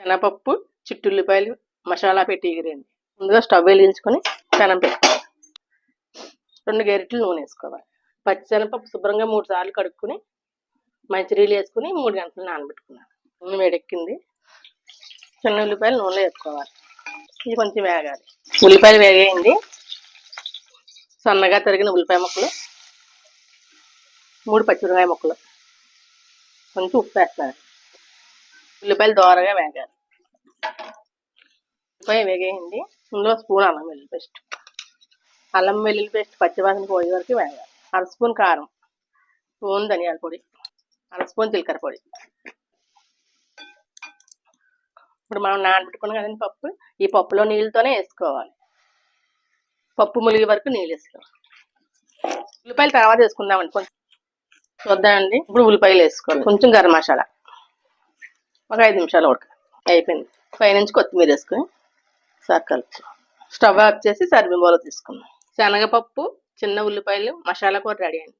శనగపప్పు, చిట్టుల్లిపాయలు మసాలా పెట్టి ఎగిరింది. ముందుగా స్టవ్ వెలిగించుకొని పెనం పెట్టుకోవాలి. 2 గరిటెలు నూనె వేసుకోవాలి. పచ్చిశనగపప్పు శుభ్రంగా 3 సార్లు కడుక్కుని మంచినీళ్ళు వేసుకుని 3 గంటలు నానబెట్టుకున్నాను. నూనె వేడెక్కింది. చిన్న ఉల్లిపాయలు నూనెలో వేసుకోవాలి. ఇది కొంచెం వేగాలి. ఉల్లిపాయలు వేగేయండి. సన్నగా తరిగిన ఉల్లిపాయ ముక్కలు, 3 పచ్చిమిరపకాయ ముక్కలు, కొంచెం ఉప్పు వేస్తారు. ఉల్లిపాయలు దోరగా వేగాలి. ఉల్లిపాయ వేగేయండి. ఇందులో స్పూన్ అల్లం వెల్లుల్లి పేస్ట్, పచ్చివాసన పోయే వరకు వేగాలి. 1/2 స్పూన్ కారం, స్పూన్ ధనియాల పొడి, 1/2 స్పూన్ జీలకర్ర పొడి. ఇప్పుడు మనం నానబెట్టుకున్నాం కదండి పప్పు, ఈ పప్పులో నీళ్ళతోనే వేసుకోవాలి. పప్పు ములిగే వరకు నీళ్ళు వేసుకోవాలి. ఉల్లిపాయలు తర్వాత వేసుకుందామండి. కొంచెం చూద్దామండి. ఇప్పుడు ఉల్లిపాయలు వేసుకోవాలి. కొంచెం గరం మసాలా, ఒక 5 నిమిషాలు అయిపోయింది. పైనుంచి కొత్తిమీర వేసుకొని కలుపు. స్టవ్ ఆఫ్ చేసి సర్వింగ్ బౌల్ తీసుకుందాం. శనగపప్పు, చిన్న ఉల్లిపాయలు మసాలా కూర రెడీ అయింది.